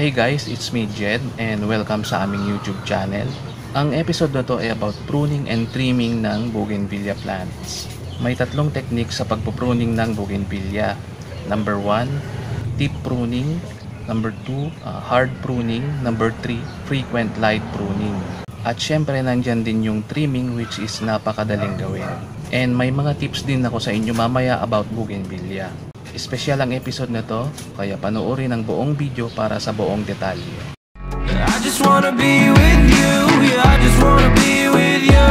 Hey guys, it's me Jed and welcome sa aming YouTube channel. Ang episode na to ay about pruning and trimming ng bougainvillea plants. May tatlong technique sa pagpupruning ng bougainvillea. Number 1, deep pruning. Number 2, hard pruning. Number 3, frequent light pruning. At syempre nandyan din yung trimming, which is napakadaling gawin. And may mga tips din ako sa inyo mamaya about bougainvillea. Espesyal ang episode na to, kaya panoorin ang buong video para sa buong detalye. I just wanna be with you, yeah, I just wanna be with you.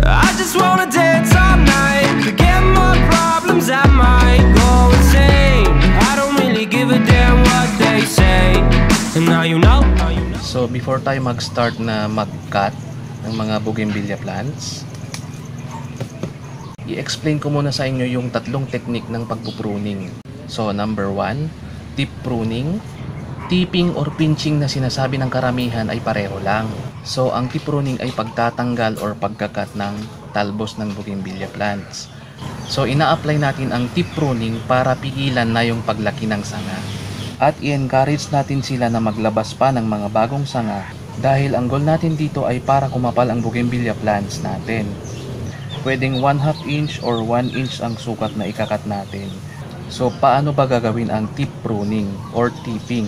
I just wanna dance all night, forget my problems, I might go insane. I don't really give a damn what they say. And now you know. So before tayo mag-start na mag-cut ng mga bougainvillea plants, i-explain ko muna sa inyo yung tatlong technique ng pagpupruning. So number 1, deep pruning. Tipping or pinching na sinasabi ng karamihan ay pareho lang. So ang deep pruning ay pagtatanggal or pagkakat ng talbos ng bougainvillea plants. So ina-apply natin ang deep pruning para pigilan na yung paglaki ng sanga. At i-encourage natin sila na maglabas pa ng mga bagong sanga dahil ang goal natin dito ay para kumapal ang bougainvillea plants natin. Pwedeng 1/2 inch or 1 inch ang sukat na ikakat natin. So paano ba gagawin ang tip pruning or tipping?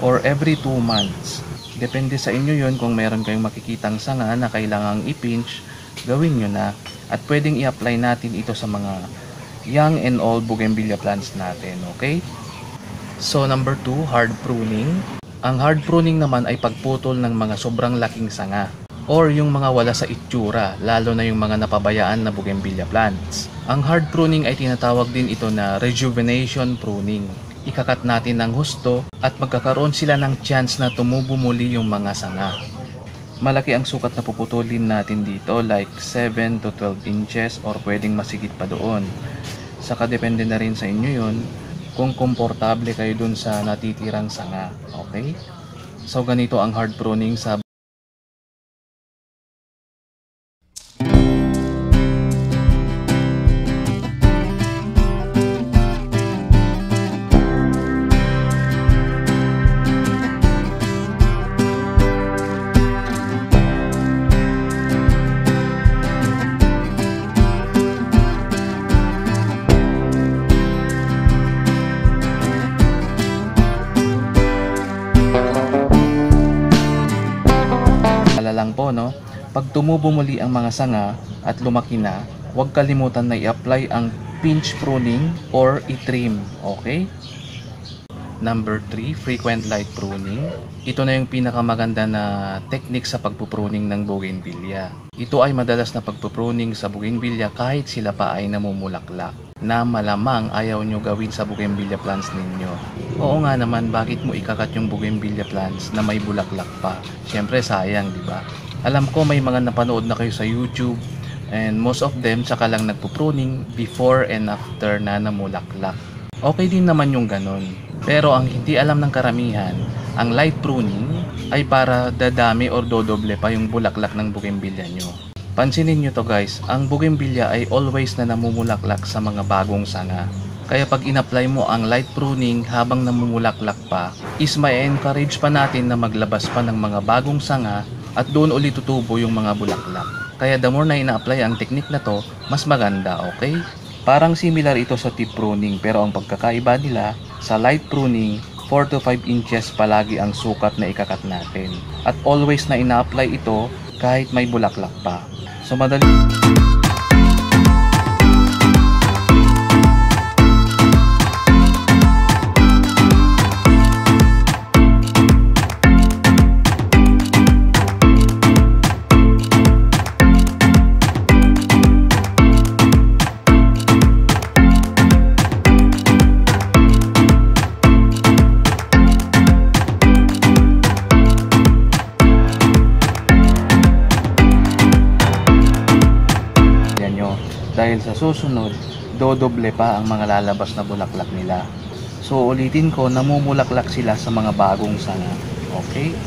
Or every 2 months. Depende sa inyo yon kung meron kayong makikitang sanga na kailangang i-pinch, gawin nyo na. At pwedeng i-apply natin ito sa mga young and old bougainvillea plants natin, okay? So number 2, hard pruning. Ang hard pruning naman ay pagputol ng mga sobrang laking sanga or yung mga wala sa itsura, lalo na yung mga napabayaan na bougainvillea plants. Ang hard pruning ay tinatawag din ito na rejuvenation pruning. Ikakat natin ng husto at magkakaroon sila ng chance na tumubo muli yung mga sanga. Malaki ang sukat na puputulin natin dito, like 7 to 12 inches or pwedeng masigit pa doon. Saka depende na rin sa inyo yun kung komportable kayo dun sa natitirang sanga. Okay? So ganito ang hard pruning sa lang po, no? Pag tumubo muli ang mga sanga at lumaki na, huwag kalimutan na i-apply ang pinch pruning or i-trim, okay? Number 3, frequent light pruning. Ito na yung pinakamaganda na technique sa pagpupruning ng bougainvillea. Ito ay madalas na pagpupruning sa bougainvillea kahit sila pa ay namumulaklak, na malamang ayaw nyo gawin sa bougainvillea plants ninyo. Oo nga naman, bakit mo ikakat yung bougainvillea plants na may bulaklak pa? Siyempre sayang, di ba? Alam ko may mga napanood na kayo sa YouTube and most of them saka lang nagpupruning before and after na namulaklak. Okay din naman yung ganun. Pero ang hindi alam ng karamihan, ang light pruning ay para dadami or dodoble pa yung bulaklak ng bougainvillea nyo. Pansinin nyo to guys, ang bougainvillea ay always na namumulaklak sa mga bagong sanga. Kaya pag in-apply mo ang light pruning habang namumulaklak pa, is may encourage pa natin na maglabas pa ng mga bagong sanga at doon ulit tutubo yung mga bulaklak. Kaya the more na ina-apply ang technique na to, mas maganda, okay? Parang similar ito sa tip pruning pero ang pagkakaiba nila, sa light pruning, 4 to 5 inches palagi ang sukat na ikakat natin. At always na ina-apply ito kahit may bulaklak pa. So madali. dahil sa susunod, dodoble pa ang mga lalabas na bulaklak nila. So ulitin ko, namumulaklak sila sa mga bagong sanga. Okay?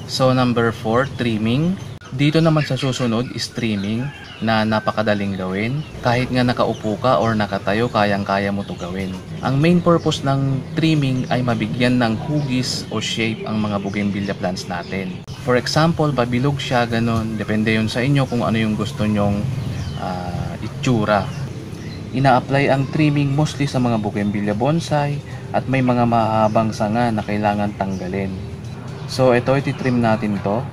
So number 4, trimming. Dito naman sa susunod is trimming na napakadaling gawin. Kahit nga nakaupo ka or nakatayo, kayang-kaya mo to gawin. Ang main purpose ng trimming ay mabigyan ng hugis o shape ang mga bougainvillea plants natin. For example, pabilog siya, ganun. Depende yun sa inyo kung ano yung gusto nyong itsura. Ina-apply ang trimming mostly sa mga bougainvillea bonsai at may mga mahabang sanga na kailangan tanggalin. So ito, iti-trim natin to.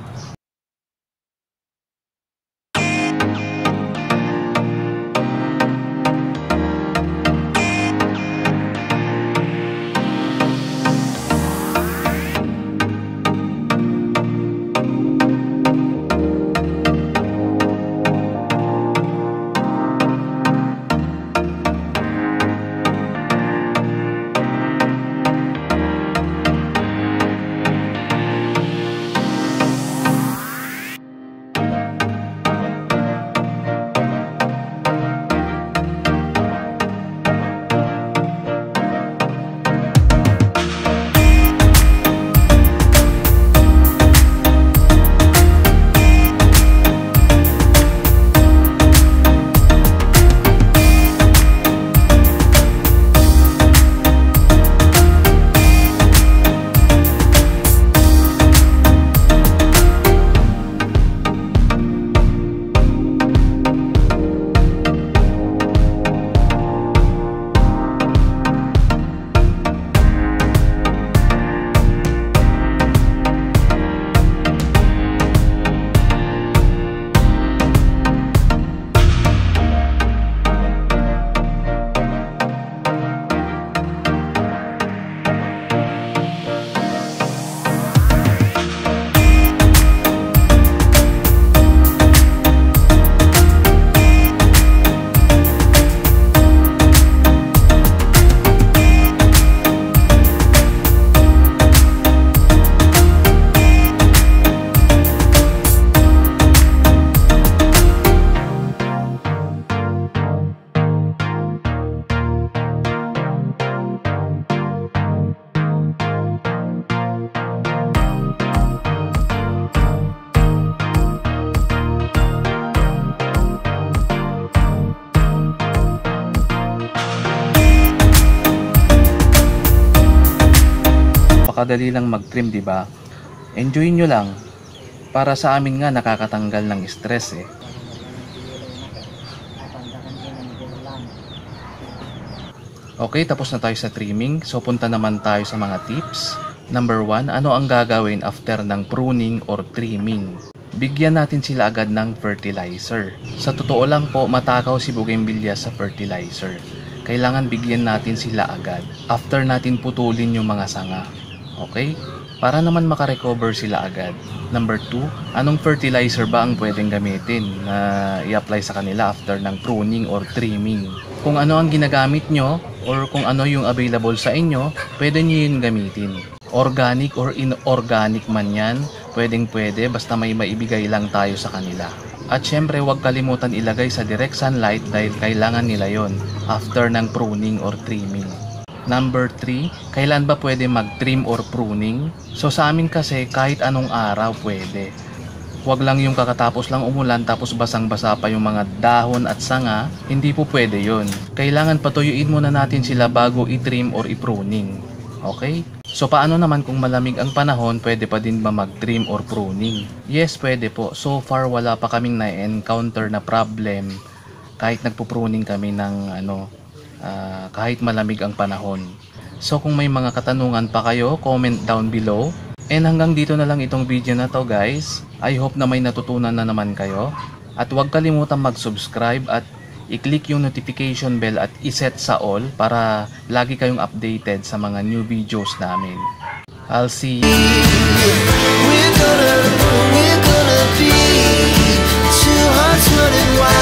Napakadali lang mag-trim, di ba? Enjoy nyo lang. Para sa amin nga nakakatanggal ng stress eh. Okay, tapos na tayo sa trimming. So punta naman tayo sa mga tips. Number 1, ano ang gagawin after ng pruning or trimming? Bigyan natin sila agad ng fertilizer. Sa totoo lang po, matakaw si bougainvillea sa fertilizer. Kailangan bigyan natin sila agad after natin putulin yung mga sanga. Okay? Para naman makarecover sila agad. Number 2, anong fertilizer ba ang pwedeng gamitin na i-apply sa kanila after ng pruning or trimming? Kung ano ang ginagamit nyo or kung ano yung available sa inyo, pwede nyo yun gamitin. Organic or inorganic man yan, pwedeng-pwede basta may maibigay lang tayo sa kanila. At syempre huwag kalimutan ilagay sa direct sunlight dahil kailangan nila yon. after ng pruning or trimming. Number 3, kailan ba pwede mag-trim or pruning? So sa amin kasi kahit anong araw pwede. Huwag lang yung kakatapos lang umulan tapos basang-basa pa yung mga dahon at sanga, hindi po pwede yun. Kailangan patuyuin muna natin sila bago i-trim or i-pruning. Okay? So paano naman kung malamig ang panahon, pwede pa din ba mag-trim or pruning? Yes, pwede po. So far wala pa kaming na-encounter na problem kahit nagpo-pruning kami ng kahit malamig ang panahon. So kung may mga katanungan pa kayo, comment down below. And hanggang dito na lang itong video na to guys. I hope na may natutunan na naman kayo. At huwag kalimutan mag-subscribe at i-click yung notification bell at iset sa all para lagi kayong updated sa mga new videos namin. I'll see you. We're gonna be two hearts running wild.